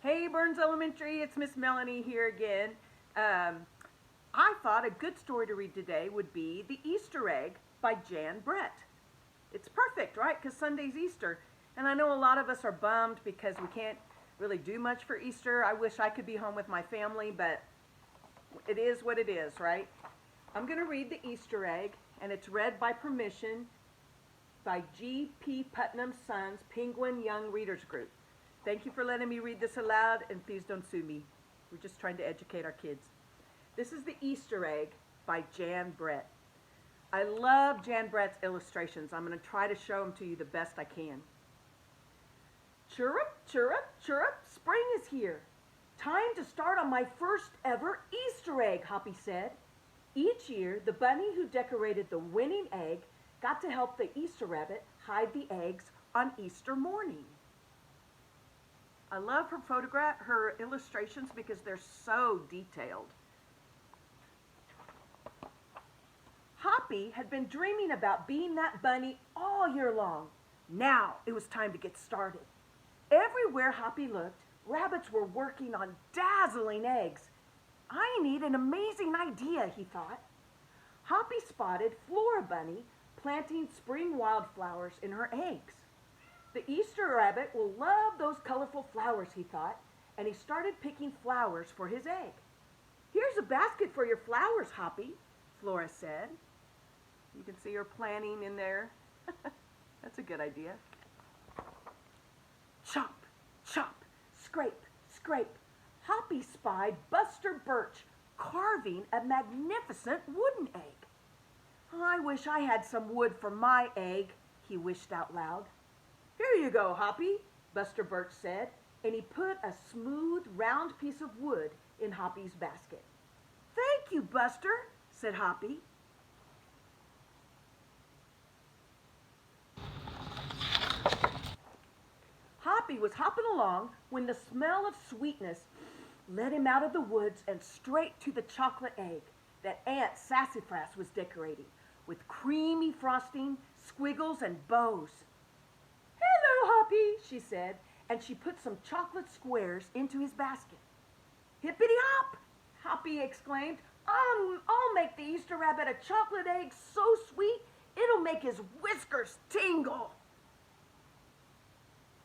Hey, Burns Elementary, it's Miss Melanie here again. I thought a good story to read today would be The Easter Egg by Jan Brett. It's perfect, right? Because Sunday's Easter. And I know a lot of us are bummed because we can't really do much for Easter. I wish I could be home with my family, but it is what it is, right? I'm going to read The Easter Egg, and it's read by permission by G.P. Putnam's Sons Penguin Young Readers Group. Thank you for letting me read this aloud, and please don't sue me. We're just trying to educate our kids. This is The Easter Egg by Jan Brett. I love Jan Brett's illustrations. I'm going to try to show them to you the best I can. Chirrup, chirrup, chirrup, spring is here. Time to start on my first ever Easter egg, Hoppy said. Each year, the bunny who decorated the winning egg got to help the Easter rabbit hide the eggs on Easter morning. I love her illustrations because they're so detailed. Hoppy had been dreaming about being that bunny all year long. Now it was time to get started. Everywhere Hoppy looked, rabbits were working on dazzling eggs. I need an amazing idea, he thought. Hoppy spotted Flora Bunny planting spring wildflowers in her eggs. The Easter rabbit will love those colorful flowers, he thought, and he started picking flowers for his egg. Here's a basket for your flowers, Hoppy, Flora said. You can see her planning in there. That's a good idea. Chomp, chomp, scrape, scrape. Hoppy spied Buster Birch carving a magnificent wooden egg. I wish I had some wood for my egg, he wished out loud. Here you go, Hoppy, Buster Birch said, and he put a smooth, round piece of wood in Hoppy's basket. Thank you, Buster, said Hoppy. Hoppy was hopping along when the smell of sweetness led him out of the woods and straight to the chocolate egg that Aunt Sassafras was decorating with creamy frosting, squiggles, and bows. Hello, Hoppy, she said, and she put some chocolate squares into his basket. Hippity-hop, Hoppy exclaimed. I'll make the Easter rabbit a chocolate egg so sweet it'll make his whiskers tingle.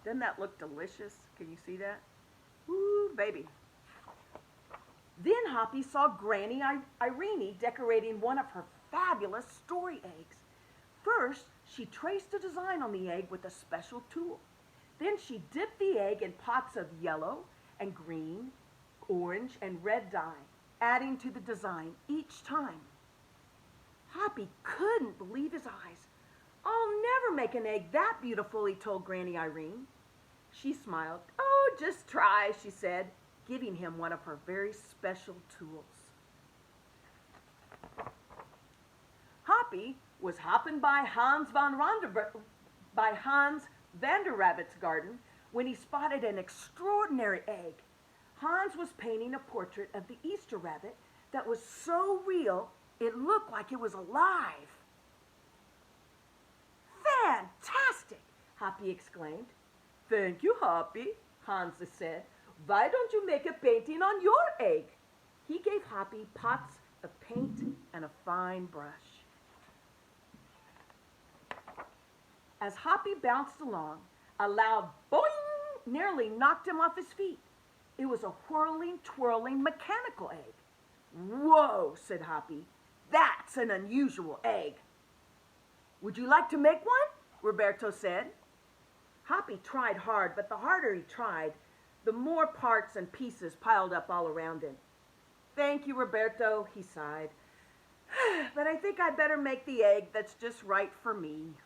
Doesn't that look delicious? Can you see that? Ooh, baby. Then Hoppy saw Granny Irene decorating one of her fabulous story eggs. First, she traced a design on the egg with a special tool. Then she dipped the egg in pots of yellow and green, orange, and red dye, adding to the design each time. Hoppy couldn't believe his eyes. I'll never make an egg that beautiful, he told Granny Irene. She smiled. Oh, just try, she said, giving him one of her very special tools. Hoppy was hopping by Hans Vanderrabbit's garden when he spotted an extraordinary egg. Hans was painting a portrait of the Easter rabbit that was so real it looked like it was alive. Fantastic, Hoppy exclaimed. Thank you, Hoppy, Hans said. Why don't you make a painting on your egg? He gave Hoppy pots of paint and a fine brush. As Hoppy bounced along, a loud boing nearly knocked him off his feet. It was a whirling, twirling mechanical egg. Whoa, said Hoppy. That's an unusual egg. Would you like to make one? Roberto said. Hoppy tried hard, but the harder he tried, the more parts and pieces piled up all around him. Thank you, Roberto, he sighed. But I think I'd better make the egg that's just right for me.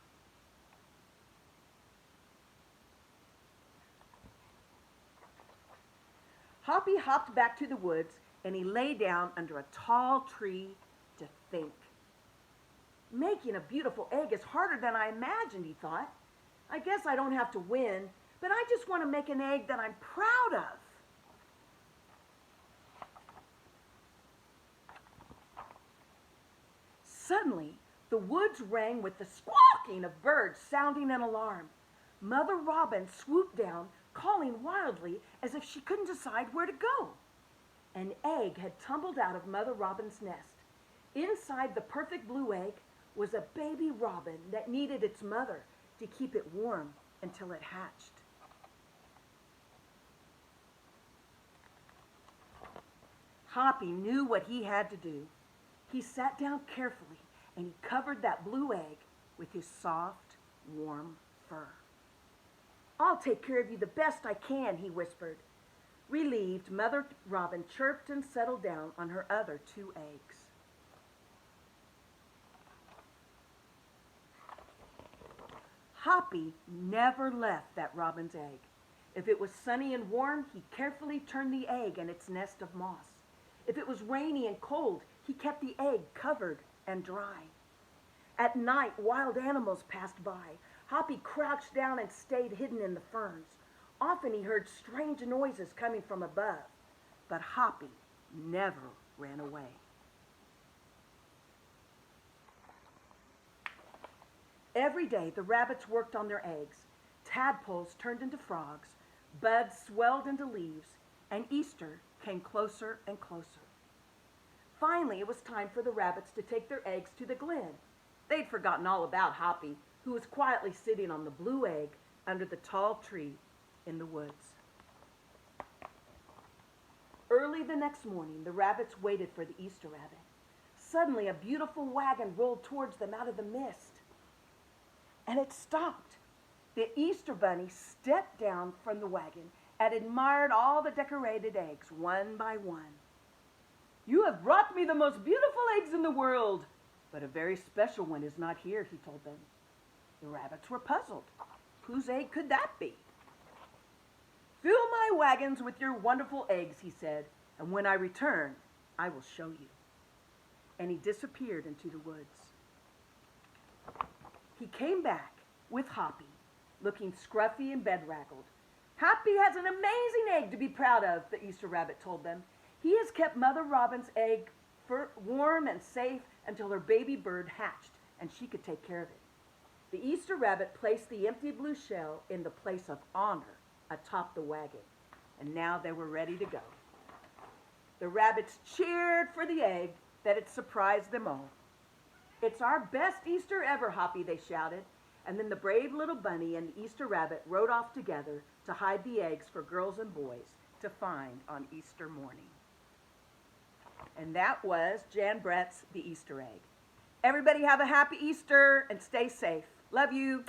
Hoppy hopped back to the woods, and he lay down under a tall tree to think. Making a beautiful egg is harder than I imagined, he thought. I guess I don't have to win, but I just want to make an egg that I'm proud of. Suddenly, the woods rang with the squawking of birds sounding an alarm. Mother Robin swooped down, calling wildly as if she couldn't decide where to go. An egg had tumbled out of Mother Robin's nest. Inside the perfect blue egg was a baby robin that needed its mother to keep it warm until it hatched. Hoppy knew what he had to do. He sat down carefully and he covered that blue egg with his soft, warm fur. "I'll take care of you the best I can," he whispered. Relieved, Mother Robin chirped and settled down on her other 2 eggs. Hoppy never left that robin's egg. If it was sunny and warm, he carefully turned the egg in its nest of moss. If it was rainy and cold, he kept the egg covered and dry. At night, wild animals passed by. Hoppy crouched down and stayed hidden in the ferns. Often he heard strange noises coming from above, but Hoppy never ran away. Every day the rabbits worked on their eggs. Tadpoles turned into frogs, buds swelled into leaves, and Easter came closer and closer. Finally, it was time for the rabbits to take their eggs to the glen. They'd forgotten all about Hoppy, who was quietly sitting on the blue egg under the tall tree in the woods. Early the next morning, the rabbits waited for the Easter rabbit. Suddenly, a beautiful wagon rolled towards them out of the mist, and it stopped. The Easter bunny stepped down from the wagon and admired all the decorated eggs one by one. "You have brought me the most beautiful eggs in the world, but a very special one is not here," he told them. The rabbits were puzzled. Whose egg could that be? "Fill my wagons with your wonderful eggs," he said, "and when I return, I will show you." And he disappeared into the woods. He came back with Hoppy, looking scruffy and bedraggled. "Hoppy has an amazing egg to be proud of," the Easter rabbit told them. "He has kept Mother Robin's egg warm and safe until her baby bird hatched, and she could take care of it." The Easter rabbit placed the empty blue shell in the place of honor atop the wagon, and now they were ready to go. The rabbits cheered for the egg that had surprised them all. "It's our best Easter ever, Hoppy," they shouted, and then the brave little bunny and the Easter rabbit rode off together to hide the eggs for girls and boys to find on Easter morning. And that was Jan Brett's The Easter Egg. Everybody have a happy Easter and stay safe. Love you.